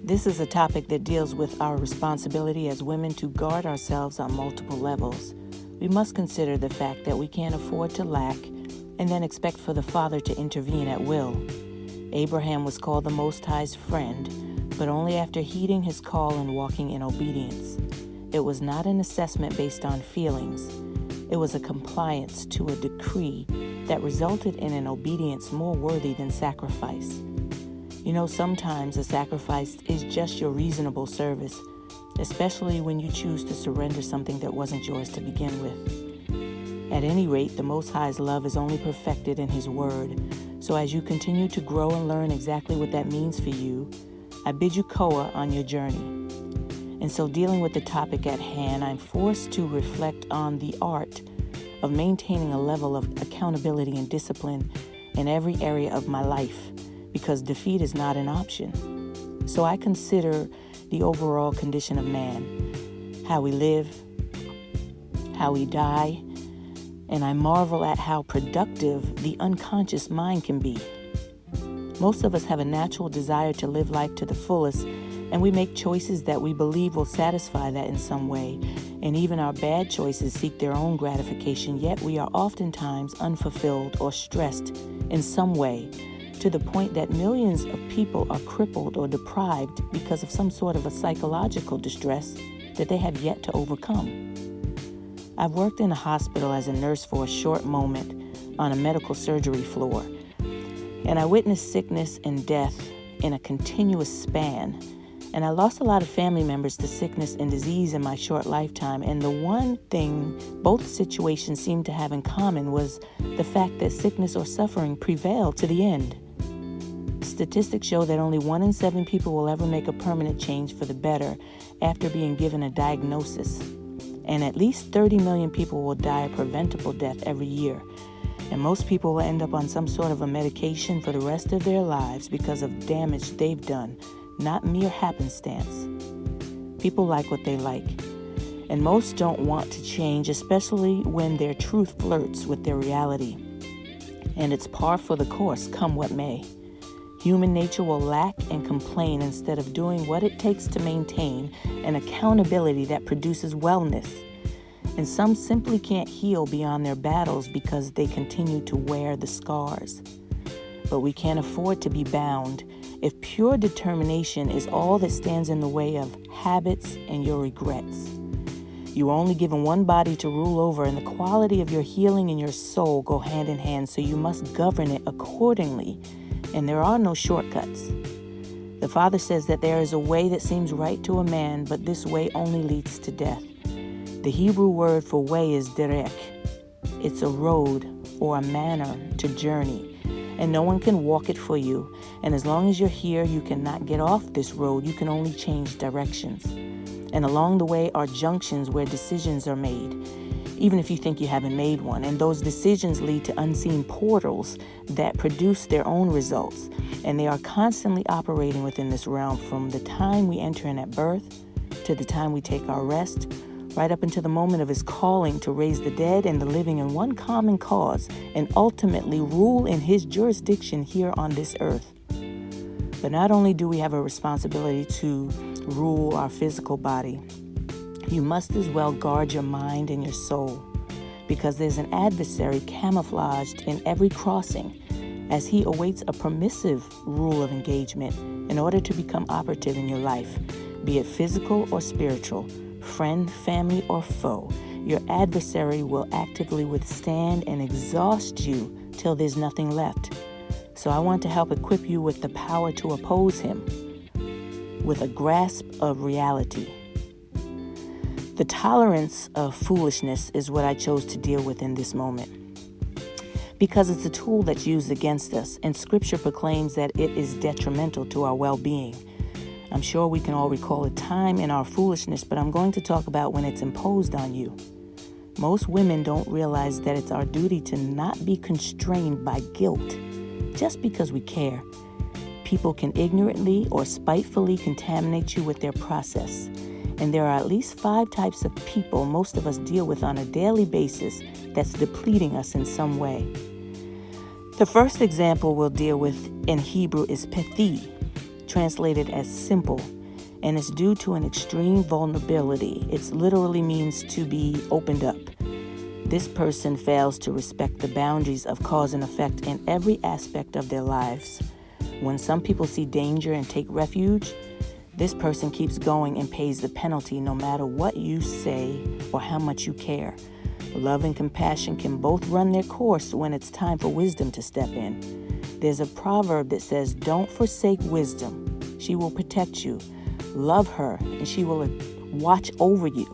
This is a topic that deals with our responsibility as women to guard ourselves on multiple levels. We must consider the fact that we can't afford to lack and then expect for the Father to intervene at will. Abraham was called the Most High's friend, but only after heeding his call and walking in obedience. It was not an assessment based on feelings. It was a compliance to a decree that resulted in an obedience more worthy than sacrifice. You know, sometimes a sacrifice is just your reasonable service, especially when you choose to surrender something that wasn't yours to begin with. At any rate, the Most High's love is only perfected in His Word. So as you continue to grow and learn exactly what that means for you, I bid you koa on your journey. And so dealing with the topic at hand, I'm forced to reflect on the art of maintaining a level of accountability and discipline in every area of my life, because defeat is not an option. So I consider the overall condition of man, how we live, how we die, and I marvel at how productive the unconscious mind can be. Most of us have a natural desire to live life to the fullest, and we make choices that we believe will satisfy that in some way, and even our bad choices seek their own gratification, yet we are oftentimes unfulfilled or stressed in some way, to the point that millions of people are crippled or deprived because of some sort of a psychological distress that they have yet to overcome. I've worked in a hospital as a nurse for a short moment on a medical surgery floor, and I witnessed sickness and death in a continuous span. And I lost a lot of family members to sickness and disease in my short lifetime, and the one thing both situations seemed to have in common was the fact that sickness or suffering prevailed to the end. Statistics show that only 1 in 7 people will ever make a permanent change for the better after being given a diagnosis. And at least 30 million people will die a preventable death every year. And most people will end up on some sort of a medication for the rest of their lives because of damage they've done, not mere happenstance. People like what they like. And most don't want to change, especially when their truth flirts with their reality. And it's par for the course, come what may. Human nature will lack and complain instead of doing what it takes to maintain an accountability that produces wellness. And some simply can't heal beyond their battles because they continue to wear the scars. But we can't afford to be bound if pure determination is all that stands in the way of habits and your regrets. You are only given one body to rule over, and the quality of your healing and your soul go hand in hand, so you must govern it accordingly. And there are no shortcuts. The Father says that there is a way that seems right to a man, but this way only leads to death. The Hebrew word for way is derek. It's a road or a manner to journey, and no one can walk it for you. And as long as you're here, you cannot get off this road. You can only change directions. And along the way are junctions where decisions are made, even if you think you haven't made one. And those decisions lead to unseen portals that produce their own results. And they are constantly operating within this realm from the time we enter in at birth to the time we take our rest, right up until the moment of His calling to raise the dead and the living in one common cause and ultimately rule in His jurisdiction here on this earth. But not only do we have a responsibility to rule our physical body, you must as well guard your mind and your soul, because there's an adversary camouflaged in every crossing as he awaits a permissive rule of engagement in order to become operative in your life, be it physical or spiritual, friend, family, or foe. Your adversary will actively withstand and exhaust you till there's nothing left. So I want to help equip you with the power to oppose him with a grasp of reality. The tolerance of foolishness is what I chose to deal with in this moment, because it's a tool that's used against us, and Scripture proclaims that it is detrimental to our well-being. I'm sure we can all recall a time in our foolishness, but I'm going to talk about when it's imposed on you. Most women don't realize that it's our duty to not be constrained by guilt just because we care. People can ignorantly or spitefully contaminate you with their process. And there are at least 5 types of people most of us deal with on a daily basis that's depleting us in some way. The first example we'll deal with in Hebrew is pethi, translated as simple, and it's due to an extreme vulnerability. It literally means to be opened up. This person fails to respect the boundaries of cause and effect in every aspect of their lives. When some people see danger and take refuge, this person keeps going and pays the penalty no matter what you say or how much you care. Love and compassion can both run their course when it's time for wisdom to step in. There's a proverb that says, "Don't forsake wisdom. She will protect you. Love her, and she will watch over you.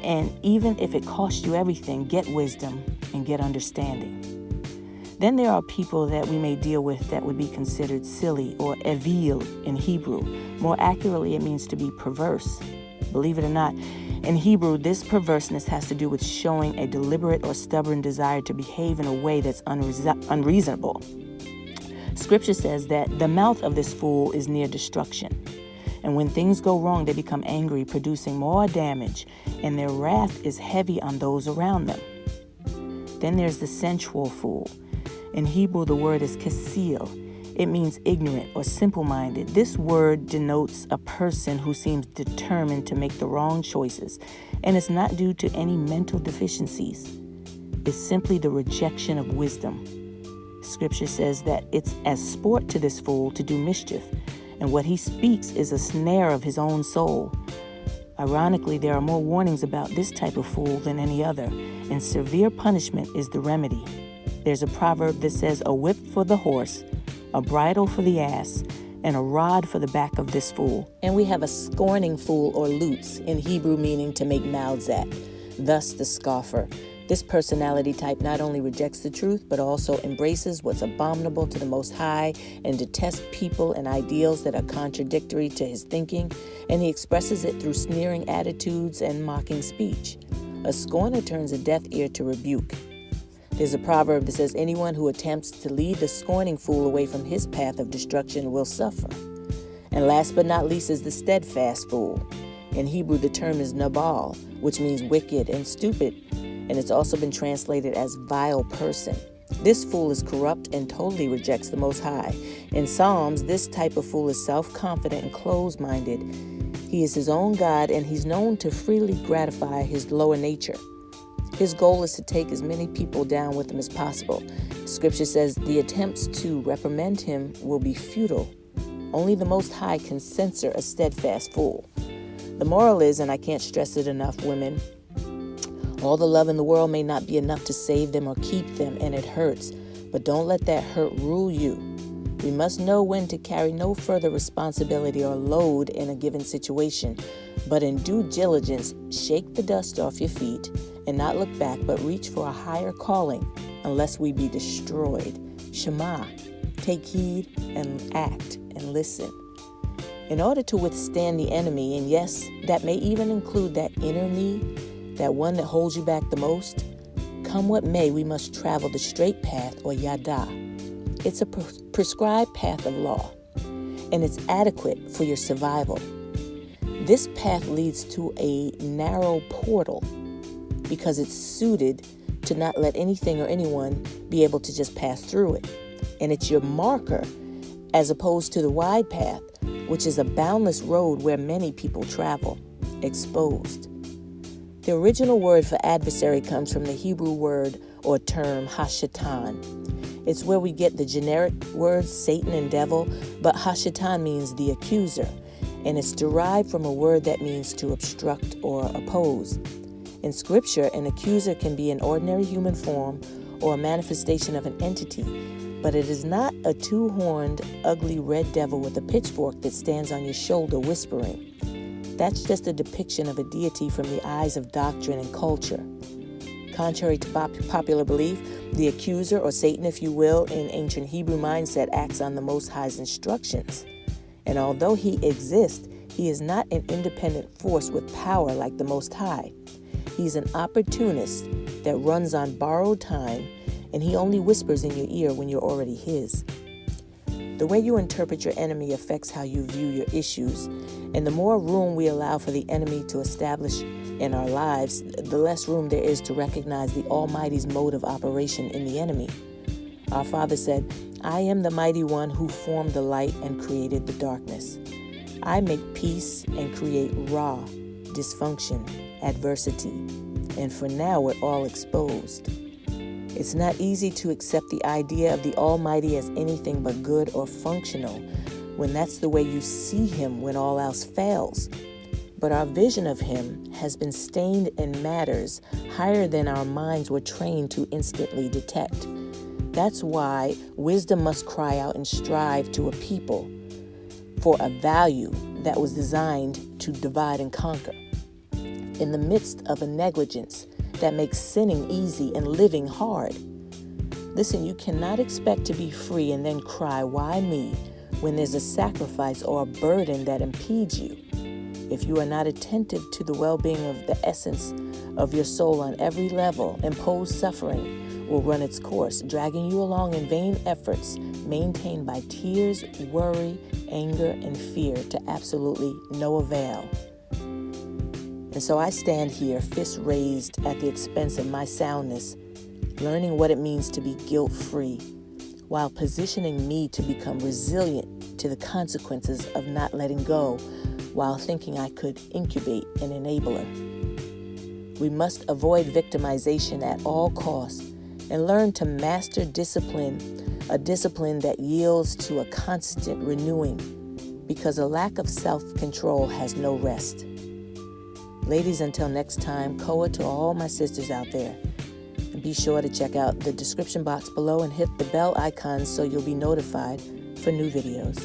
And even if it costs you everything, get wisdom and get understanding." Then there are people that we may deal with that would be considered silly or evil in Hebrew. More accurately, it means to be perverse. Believe it or not, in Hebrew, this perverseness has to do with showing a deliberate or stubborn desire to behave in a way that's unreasonable. Scripture says that the mouth of this fool is near destruction. And when things go wrong, they become angry, producing more damage, and their wrath is heavy on those around them. Then there's the sensual fool. In Hebrew, the word is kasil. It means ignorant or simple-minded. This word denotes a person who seems determined to make the wrong choices, and it's not due to any mental deficiencies. It's simply the rejection of wisdom. Scripture says that it's as sport to this fool to do mischief, and what he speaks is a snare of his own soul. Ironically, there are more warnings about this type of fool than any other, and severe punishment is the remedy. There's a proverb that says, "A whip for the horse, a bridle for the ass, and a rod for the back of this fool." And we have a scorning fool or lutz, in Hebrew meaning to make mouths at, thus the scoffer. This personality type not only rejects the truth, but also embraces what's abominable to the Most High and detests people and ideals that are contradictory to his thinking, and he expresses it through sneering attitudes and mocking speech. A scorner turns a deaf ear to rebuke. There's a proverb that says, "Anyone who attempts to lead the scorning fool away from his path of destruction will suffer." And last but not least is the steadfast fool. In Hebrew, the term is nabal, which means wicked and stupid, and it's also been translated as vile person. This fool is corrupt and totally rejects the Most High. In Psalms, this type of fool is self-confident and closed-minded. He is his own God, and he's known to freely gratify his lower nature. His goal is to take as many people down with him as possible. Scripture says the attempts to reprimand him will be futile. Only the Most High can censor a steadfast fool. The moral is, and I can't stress it enough, women, all the love in the world may not be enough to save them or keep them, and it hurts. But don't let that hurt rule you. We must know when to carry no further responsibility or load in a given situation. But in due diligence, shake the dust off your feet and not look back, but reach for a higher calling, unless we be destroyed. Shema, take heed and act and listen. In order to withstand the enemy, and yes, that may even include that inner me, that one that holds you back the most, come what may, we must travel the straight path, or yada. It's a prescribed path of law, and it's adequate for your survival. This path leads to a narrow portal because it's suited to not let anything or anyone be able to just pass through it. And it's your marker as opposed to the wide path, which is a boundless road where many people travel, exposed. The original word for adversary comes from the Hebrew word or term Hashatan. It's where we get the generic words Satan and devil, but Hashatan means the accuser, and it's derived from a word that means to obstruct or oppose. In Scripture, an accuser can be an ordinary human form or a manifestation of an entity, but it is not a two-horned, ugly red devil with a pitchfork that stands on your shoulder whispering. That's just a depiction of a deity from the eyes of doctrine and culture. Contrary to popular belief, the accuser, or Satan if you will, in ancient Hebrew mindset acts on the Most High's instructions. And although he exists, he is not an independent force with power like the Most High. He's an opportunist that runs on borrowed time, and he only whispers in your ear when you're already his. The way you interpret your enemy affects how you view your issues, and the more room we allow for the enemy to establish in our lives, the less room there is to recognize the Almighty's mode of operation in the enemy. Our Father said, I am the mighty one who formed the light and created the darkness. I make peace and create raw, dysfunction, adversity, and for now we're all exposed. It's not easy to accept the idea of the Almighty as anything but good or functional when that's the way you see Him when all else fails. But our vision of Him has been stained in matters higher than our minds were trained to instantly detect. That's why wisdom must cry out and strive to a people for a value that was designed to divide and conquer. In the midst of a negligence that makes sinning easy and living hard. Listen, you cannot expect to be free and then cry, "Why me?" when there's a sacrifice or a burden that impedes you. If you are not attentive to the well-being of the essence of your soul on every level, imposed suffering will run its course, dragging you along in vain efforts maintained by tears, worry, anger, and fear to absolutely no avail. And so I stand here, fists raised at the expense of my soundness, learning what it means to be guilt-free, while positioning me to become resilient to the consequences of not letting go, while thinking I could incubate an enabler. We must avoid victimization at all costs and learn to master discipline, a discipline that yields to a constant renewing, because a lack of self-control has no rest. Ladies, until next time, Koa to all my sisters out there. And be sure to check out the description box below and hit the bell icon so you'll be notified for new videos.